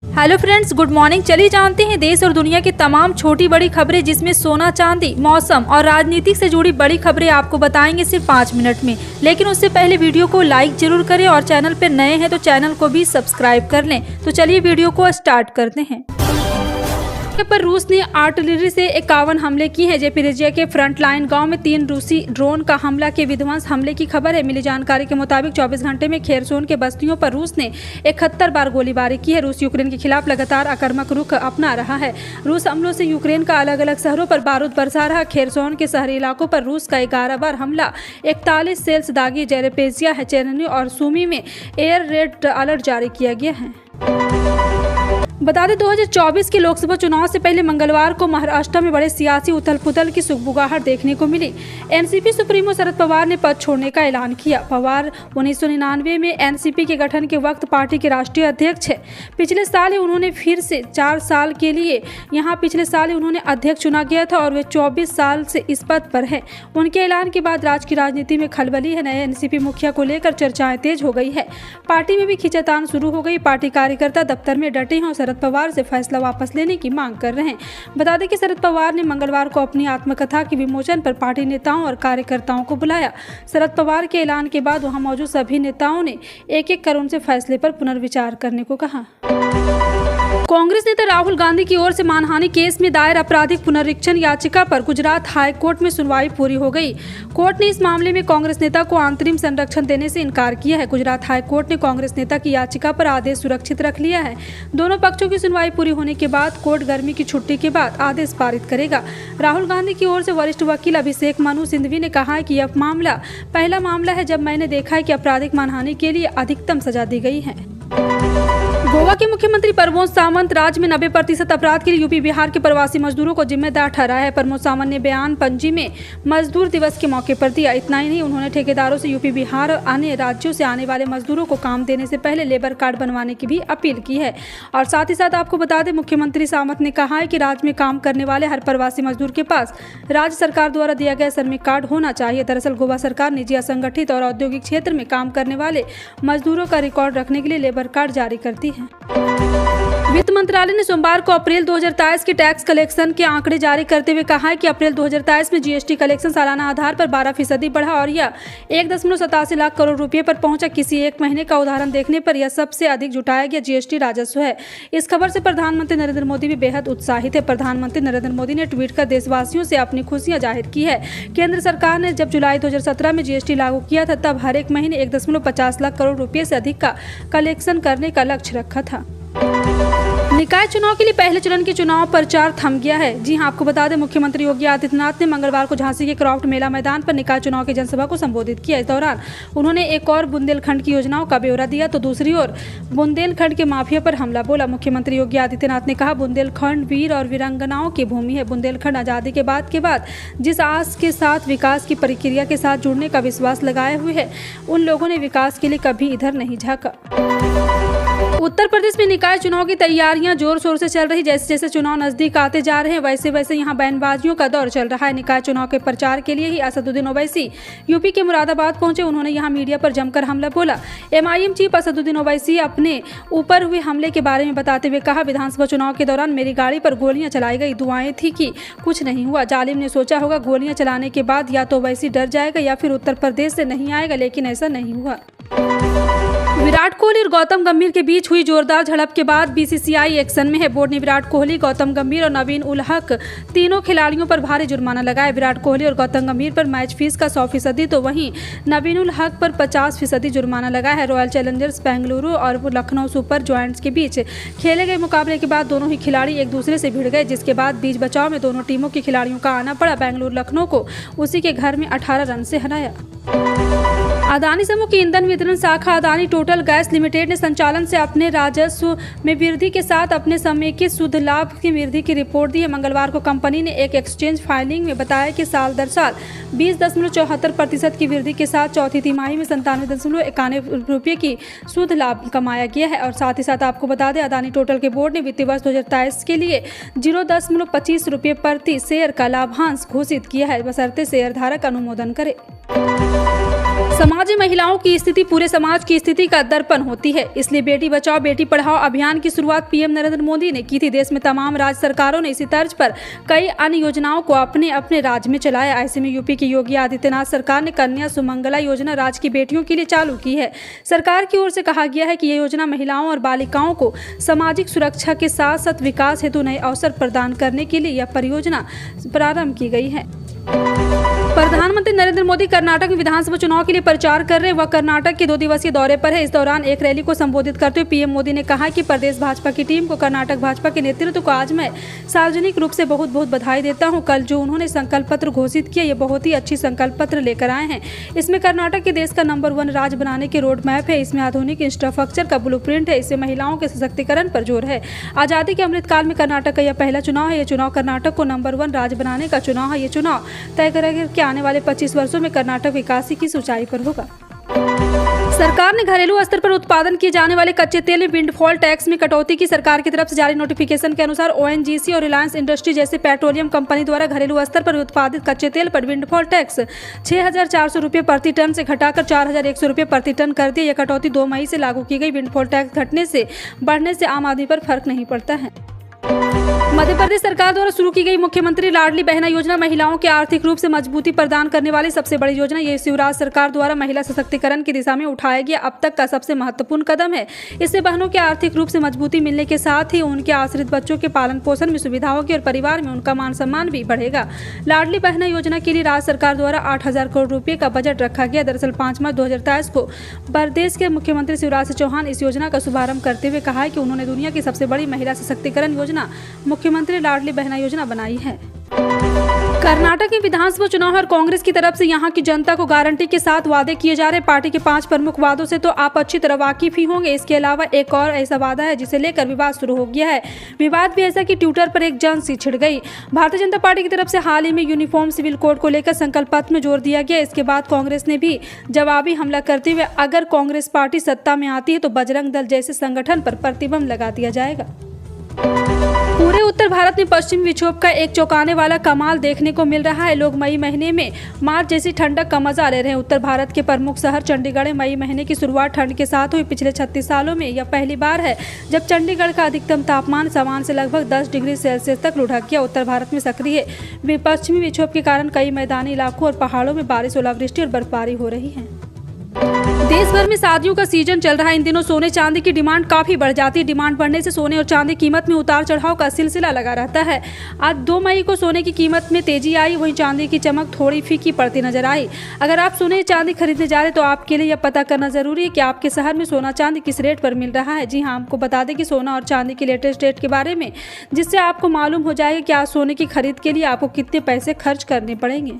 Hello friends, good morning. चलिए जानते हैं देश और दुनिया की तमाम छोटी बड़ी खबरें, जिसमें सोना चांदी, मौसम और राजनीति से जुड़ी बड़ी खबरें आपको बताएंगे सिर्फ 5 मिनट में। लेकिन उससे पहले वीडियो को लाइक जरूर करें और चैनल पर नए हैं तो चैनल को भी सब्सक्राइब कर लें। तो चलिए वीडियो को स्टार्ट करते हैं। पर रूस ने आर्टिलरी से 51 हमले किए हैं। जेपिरेजिया के फ्रंटलाइन गांव में 3 रूसी ड्रोन का हमला के विध्वंस हमले की खबर है। मिली जानकारी के मुताबिक 24 घंटे में खेरसोन के बस्तियों पर रूस ने 71 बार गोलीबारी की है। रूस यूक्रेन के खिलाफ लगातार आक्रामक रुख अपना रहा है। रूस हमलों से यूक्रेन का अलग अलग शहरों पर बारूद बरसा रहा। खेरसोन के शहरी इलाकों पर रूस का 11 बार हमला, 41 सेल्स दागी। जेरेपेजिया है, चेरनी और सुमी में एयर रेड अलर्ट जारी किया गया है। बता दें 2024 के लोकसभा चुनाव से पहले मंगलवार को महाराष्ट्र में बड़े सियासी उथल पुथल की सुगबुगाहट देखने को मिली। एनसीपी सुप्रीमो शरद पवार ने पद छोड़ने का ऐलान किया। पवार 1999 में एनसीपी के गठन के वक्त पार्टी के राष्ट्रीय अध्यक्ष है। पिछले साल उन्होंने फिर से 4 साल के लिए पिछले साल उन्होंने अध्यक्ष चुना गया था और वे 24 साल से इस पद पर है। उनके ऐलान के बाद राज्य की राजनीति में खलबली है। नए एनसीपी मुखिया को लेकर चर्चाएं तेज हो गई है। पार्टी में भी खींचातान शुरू हो गई। पार्टी कार्यकर्ता दफ्तर में डटे हैं और शरद पवार से फैसला वापस लेने की मांग कर रहे हैं। बता दें कि शरद पवार ने मंगलवार को अपनी आत्मकथा के विमोचन पर पार्टी नेताओं और कार्यकर्ताओं को बुलाया। शरद पवार के ऐलान के बाद वहां मौजूद सभी नेताओं ने एक-एक कर उनसे फैसले पर पुनर्विचार करने को कहा। कांग्रेस नेता राहुल गांधी की ओर से मानहानि केस में दायर आपराधिक पुनरीक्षण याचिका पर गुजरात हाई कोर्ट में सुनवाई पूरी हो गई। कोर्ट ने इस मामले में कांग्रेस नेता को अंतरिम संरक्षण देने से इनकार किया है। गुजरात हाई कोर्ट ने कांग्रेस नेता की याचिका पर आदेश सुरक्षित रख लिया है। दोनों पक्षों की सुनवाई पूरी होने के बाद कोर्ट गर्मी की छुट्टी के बाद आदेश पारित करेगा। राहुल गांधी की ओर से वरिष्ठ वकील अभिषेक मनु सिंघवी ने कहा है कि यह मामला पहला मामला है जब मैंने देखा है कि आपराधिक मानहानि के लिए अधिकतम सजा दी गई है। गोवा के मुख्यमंत्री प्रमोद सावंत राज्य में 90% अपराध के लिए यूपी बिहार के प्रवासी मजदूरों को जिम्मेदार ठहराया है। प्रमोद सावंत ने बयान पणजी में मजदूर दिवस के मौके पर दिया। इतना ही नहीं, उन्होंने ठेकेदारों से यूपी बिहार और अन्य राज्यों से आने वाले मजदूरों को काम देने से पहले लेबर कार्ड बनवाने की भी अपील की है। और साथ ही साथ आपको बता दें, मुख्यमंत्री सावंत ने कहा है कि राज्य में काम करने वाले हर प्रवासी मजदूर के पास राज्य सरकार द्वारा दिया गया श्रमिक कार्ड होना चाहिए। दरअसल गोवा सरकार निजी, असंगठित और औद्योगिक क्षेत्र में काम करने वाले मजदूरों का रिकॉर्ड रखने के लिए लेबर कार्ड जारी करती है। वित्त मंत्रालय ने सोमवार को अप्रैल 2023 के टैक्स कलेक्शन के आंकड़े जारी करते हुए कहा है कि अप्रैल 2023 में जीएसटी कलेक्शन सालाना आधार पर 12% बढ़ा और यह 1.87 लाख करोड़ रुपए पर पहुंचा। किसी एक महीने का उदाहरण देखने पर यह सबसे अधिक जुटाया गया जीएसटी राजस्व है। इस खबर से प्रधानमंत्री नरेंद्र मोदी भी बेहद उत्साहित है। प्रधानमंत्री नरेंद्र मोदी ने ट्वीट कर देशवासियों से अपनी खुशियां जाहिर की है। केंद्र सरकार ने जब जुलाई 2017 में जीएसटी लागू किया था, तब हर एक महीने 1.50 लाख करोड़ रुपए से अधिक का कलेक्शन करने का लक्ष्य रखा था। निकाय चुनाव के लिए पहले चरण के चुनाव प्रचार थम गया है। जी हां, आपको बता दें, मुख्यमंत्री योगी आदित्यनाथ ने मंगलवार को झांसी के क्रॉफ्ट मेला मैदान पर निकाय चुनाव की जनसभा को संबोधित किया। इस दौरान उन्होंने एक और बुंदेलखंड की योजनाओं का ब्यौरा दिया तो दूसरी ओर बुंदेलखंड के माफिया पर हमला बोला। मुख्यमंत्री योगी आदित्यनाथ ने कहा, बुंदेलखंड वीर और वीरांगनाओं की भूमि है। बुंदेलखंड आजादी के बाद जिस आस के साथ विकास की प्रक्रिया के साथ जुड़ने का विश्वास लगाए हुए है, उन लोगों ने विकास के लिए कभी इधर नहीं झांका। उत्तर प्रदेश में निकाय चुनाव की तैयारियां जोर शोर से चल रही। जैसे जैसे चुनाव नजदीक आते जा रहे हैं, वैसे वैसे यहां बयानबाजियों का दौर चल रहा है। निकाय चुनाव के प्रचार के लिए ही असदुद्दीन ओवैसी यूपी के मुरादाबाद पहुंचे। उन्होंने यहां मीडिया पर जमकर हमला बोला। एमआईएम चीफ असदुद्दीन ओवैसी अपने ऊपर हुए हमले के बारे में बताते हुए कहा, विधानसभा चुनाव के दौरान मेरी गाड़ी पर गोलियां चलाई गई। दुआएं थी कि कुछ नहीं हुआ। जालिम ने सोचा होगा गोलियां चलाने के बाद या तो ओवैसी डर जाएगा या फिर उत्तर प्रदेश से नहीं आएगा, लेकिन ऐसा नहीं हुआ। विराट कोहली और गौतम गंभीर के बीच हुई जोरदार झड़प के बाद बीसीसीआई एक्शन में है। बोर्ड ने विराट कोहली, गौतम गंभीर और नवीन उल हक तीनों खिलाड़ियों पर भारी जुर्माना लगाया। विराट कोहली और गौतम गंभीर पर मैच फीस का 100%, तो वहीं नवीन उल हक पर 50% जुर्माना लगा है। रॉयल चैलेंजर्स बेंगलुरु और लखनऊ सुपर जायंट्स के बीच खेले गए मुकाबले के बाद दोनों ही खिलाड़ी एक दूसरे से भिड़ गए, जिसके बाद बीच बचाव में दोनों टीमों के खिलाड़ियों का आना पड़ा। बेंगलुरु लखनऊ को उसी के घर में 18 रन से हराया। अदानी समूह की ईंधन वितरण शाखा अदानी टोटल गैस लिमिटेड ने संचालन से अपने राजस्व में वृद्धि के साथ अपने समेकित शुद्ध लाभ की वृद्धि की रिपोर्ट दी है। मंगलवार को कंपनी ने एक एक्सचेंज फाइलिंग में बताया कि साल दर साल 20.74% की वृद्धि के साथ चौथी तिमाही में 97.91 रुपये की शुद्ध लाभ कमाया गया है। और साथ ही साथ आपको बता दें, अदानी टोटल के बोर्ड ने वित्तीय वर्ष 2023 के लिए 0.25 रुपये प्रति शेयर का लाभांश घोषित किया है, बशर्ते शेयर धारक अनुमोदन करे। समाज में महिलाओं की स्थिति पूरे समाज की स्थिति का दर्पण होती है। इसलिए बेटी बचाओ बेटी पढ़ाओ अभियान की शुरुआत पीएम नरेंद्र मोदी ने की थी। देश में तमाम राज्य सरकारों ने इसी तर्ज पर कई अन्य योजनाओं को अपने अपने राज्य में चलाया। ऐसे में यूपी की योगी आदित्यनाथ सरकार ने कन्या सुमंगला योजना राज्य की बेटियों के लिए चालू की है। सरकार की ओर से कहा गया है कि यह योजना महिलाओं और बालिकाओं को सामाजिक सुरक्षा के साथ साथ विकास हेतु नए अवसर प्रदान करने के लिए यह परियोजना प्रारंभ की गई है। प्रधानमंत्री नरेंद्र मोदी कर्नाटक में विधानसभा चुनाव के लिए प्रचार कर रहे हैं। वह कर्नाटक के 2 दिवसीय दौरे पर है। इस दौरान एक रैली को संबोधित करते हुए पीएम मोदी ने कहा कि प्रदेश भाजपा की टीम को कर्नाटक भाजपा के नेतृत्व को आज मैं सार्वजनिक रूप से बहुत बहुत बधाई देता हूं। कल जो उन्होंने संकल्प पत्र घोषित किया ये बहुत ही अच्छी संकल्प पत्र लेकर आए हैं। इसमें कर्नाटक के देश का नंबर 1 राज्य बनाने के रोड मैप है। इसमें आधुनिक इंफ्रास्ट्रक्चर का ब्लूप्रिंट है। इसमें महिलाओं के सशक्तिकरण पर जोर है। आजादी के अमृत काल में कर्नाटक का यह पहला चुनाव है। यह चुनाव कर्नाटक को नंबर 1 राज्य बनाने का चुनाव है। ये चुनाव तय करेगा कि आने वाले 25 वर्षों में कर्नाटक विकास की ऊंचाई पर होगा। सरकार ने घरेलू स्तर पर उत्पादन किए जाने वाले कच्चे तेल में विंडफॉल टैक्स में कटौती की। सरकार की तरफ से जारी नोटिफिकेशन के अनुसार ओएनजीसी और रिलायंस इंडस्ट्री जैसे पेट्रोलियम कंपनी द्वारा घरेलू स्तर पर उत्पादित कच्चे तेल पर विंडफॉल टैक्स 6,400 रुपये प्रति टन से घटाकर 4,100 रुपये प्रति टन कर दिया। यह कटौती 2 मई से लागू की गई। विंडफॉल टैक्स घटने से बढ़ने से आम आदमी पर फर्क नहीं पड़ता है। मध्य प्रदेश सरकार द्वारा शुरू की गई मुख्यमंत्री लाडली बहना योजना महिलाओं के आर्थिक रूप से मजबूती प्रदान करने वाली सबसे बड़ी योजना। ये शिवराज सरकार द्वारा महिला सशक्तिकरण की दिशा में उठाया गया अब तक का सबसे महत्वपूर्ण कदम है। इससे बहनों के आर्थिक रूप से मजबूती मिलने के साथ ही उनके आश्रित बच्चों के पालन पोषण में सुविधा होगी और परिवार में उनका मान सम्मान भी बढ़ेगा। लाडली बहना योजना के लिए राज्य सरकार द्वारा 8,000 करोड़ रुपये का बजट रखा गया। दरअसल 5 मार्च 2023 को प्रदेश के मुख्यमंत्री शिवराज सिंह चौहान इस योजना का शुभारंभ करते हुए कहा है कि उन्होंने दुनिया की सबसे बड़ी महिला सशक्तिकरण योजना मुख्यमंत्री लाडली बहना योजना बनाई है। कर्नाटक में विधानसभा चुनाव और कांग्रेस की तरफ से यहां की जनता को गारंटी के साथ वादे किए जा रहे। पार्टी के 5 प्रमुख वादों से तो आप अच्छी तरह वाकिफ ही होंगे। इसके अलावा एक और ऐसा वादा है जिसे लेकर विवाद शुरू हो गया है। विवाद भी ऐसा कि ट्विटर पर एक जंग सी छिड़ गई। भारतीय जनता पार्टी की तरफ से हाल ही में यूनिफॉर्म सिविल कोड को लेकर संकल्प पत्र में जोर दिया गया। इसके बाद कांग्रेस ने भी जवाबी हमला करते हुए अगर कांग्रेस पार्टी सत्ता में आती है तो बजरंग दल जैसे संगठन पर प्रतिबंध लगा दिया जाएगा। पूरे उत्तर भारत में पश्चिमी विक्षोभ का एक चौंकाने वाला कमाल देखने को मिल रहा है। लोग मई महीने में मार्च जैसी ठंडक का मजा ले रहे हैं। उत्तर भारत के प्रमुख शहर चंडीगढ़ में मई महीने की शुरुआत ठंड के साथ हुई। पिछले 36 सालों में यह पहली बार है जब चंडीगढ़ का अधिकतम तापमान सामान्य से लगभग 10 डिग्री सेल्सियस तक लुढ़क गया। उत्तर भारत में सक्रिय पश्चिमी विक्षोभ के कारण कई मैदानी इलाकों और पहाड़ों में बारिश, ओलावृष्टि और बर्फबारी हो रही है। देश भर में शादियों का सीजन चल रहा है। इन दिनों सोने चांदी की डिमांड काफी बढ़ जाती है। डिमांड बढ़ने से सोने और चांदी कीमत में उतार चढ़ाव का सिलसिला लगा रहता है। आज 2 मई को सोने की कीमत में तेजी आई, वहीं चांदी की चमक थोड़ी फीकी पड़ती नजर आई। अगर आप सोने चांदी खरीदने जा रहे तो आपके लिए यह पता करना जरूरी है कि आपके शहर में सोना चांदी किस रेट पर मिल रहा है। जी हाँ, आपको बता दें कि सोना और चांदी की लेटेस्ट रेट के बारे में, जिससे आपको मालूम हो जाएगा कि आज सोने की खरीद के लिए आपको कितने पैसे खर्च करने पड़ेंगे।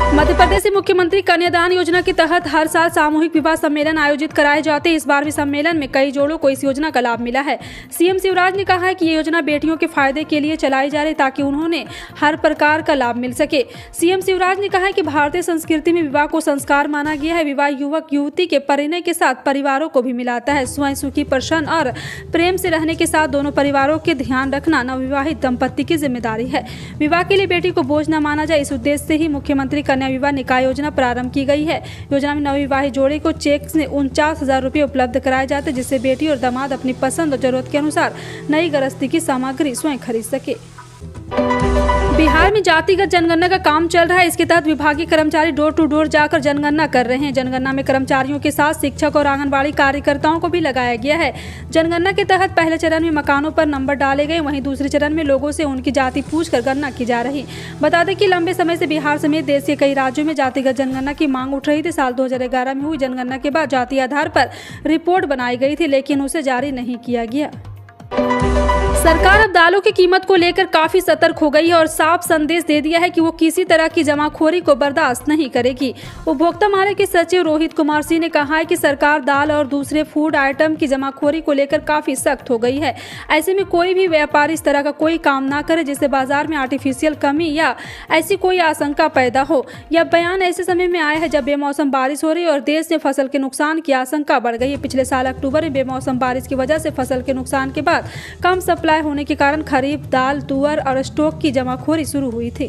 मध्य प्रदेश से मुख्यमंत्री कन्यादान योजना के तहत हर साल सामूहिक विवाह सम्मेलन आयोजित कराए जाते हैं। इस बार भी सम्मेलन में कई जोड़ों को इस योजना का लाभ मिला है। सीएम शिवराज ने कहा है कि ये योजना बेटियों के फायदे के लिए चलाई जा रही ताकि उन्होंने हर प्रकार का लाभ मिल सके। सीएम शिवराज ने कहा है कि भारतीय संस्कृति में विवाह को संस्कार माना गया है। विवाह युवक युवती के परिणय के साथ परिवारों को भी मिलाता है। स्वयं सुखी, प्रसन्न और प्रेम से रहने के साथ दोनों परिवारों के ध्यान रखना नवविवाहित दंपत्ति की जिम्मेदारी है। विवाह के लिए बेटी को बोझ न माना जाए, इस उद्देश्य से ही मुख्यमंत्री कन्या विवाह निकाय योजना प्रारंभ की गई है। योजना में नवविवाहित जोड़े को चेक से 49,000 रुपये उपलब्ध कराए जाते हैं, जिससे बेटी और दामाद अपनी पसंद और जरूरत के अनुसार नई गृहस्थी की सामग्री स्वयं खरीद सके। बिहार में जातिगत जनगणना का काम चल रहा है। इसके तहत विभागीय कर्मचारी डोर टू डोर जाकर जनगणना कर रहे हैं। जनगणना में कर्मचारियों के साथ शिक्षक और आंगनबाड़ी कार्यकर्ताओं को भी लगाया गया है। जनगणना के तहत पहले चरण में मकानों पर नंबर डाले गए, वहीं दूसरे चरण में लोगों से उनकी जाति पूछकर गणना की जा रही। बता दें कि लंबे समय से बिहार समेत देश के कई राज्यों में जातिगत जनगणना की मांग उठ रही थी। साल 2011 में हुई जनगणना के बाद जाति आधार पर रिपोर्ट बनाई गई थी, लेकिन उसे जारी नहीं किया गया। सरकार अब दालों की कीमत को लेकर काफी सतर्क हो गई है और साफ संदेश दे दिया है कि वो किसी तरह की जमाखोरी को बर्दाश्त नहीं करेगी। उपभोक्ता मामले के सचिव रोहित कुमार सिंह ने कहा है कि सरकार दाल और दूसरे फूड आइटम की जमाखोरी को लेकर काफी सख्त हो गई है। ऐसे में कोई भी व्यापारी इस तरह का कोई काम ना करे जिससे बाजार में आर्टिफिशियल कमी या ऐसी कोई आशंका पैदा हो। यह बयान ऐसे समय में आया है जब बेमौसम बारिश हो रही है और देश में फसल के नुकसान की आशंका बढ़ गई है। पिछले साल अक्टूबर में बेमौसम बारिश की वजह से फसल के नुकसान के बाद कम सप्लाई होने के कारण खरीफ दाल, तुअर और स्टॉक की जमाखोरी शुरू हुई थी।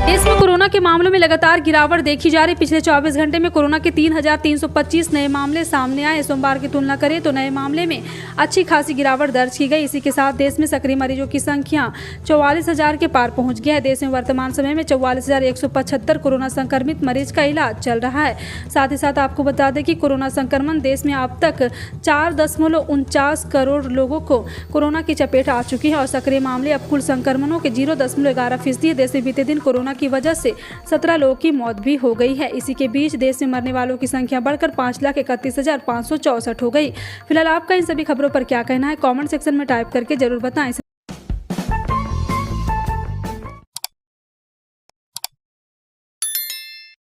देश में कोरोना के मामलों में लगातार गिरावट देखी जा रही। पिछले 24 घंटे में कोरोना के 3,325 नए मामले सामने आए। सोमवार की तुलना करें तो नए मामले में अच्छी खासी गिरावट दर्ज की गई। इसी के साथ देश में सक्रिय मरीजों की संख्या 44,000 के पार पहुंच गया है। देश में वर्तमान समय में 44,175 कोरोना संक्रमित मरीज का इलाज चल रहा है। साथ ही साथ आपको बता दें कि कोरोना संक्रमण देश में अब तक 4.49 करोड़ लोगों को कोरोना की चपेट आ चुकी है और सक्रिय मामले अब कुल संक्रमणों के 0.11% है। देश में बीते दिन कोरोना की वजह से 17 लोगों की मौत भी हो गई है। इसी के बीच देश में मरने वालों की संख्या बढ़कर 5,31,564 हो गई। फिलहाल आपका इन सभी खबरों पर क्या कहना है, कमेंट सेक्शन में टाइप करके जरूर बताएं।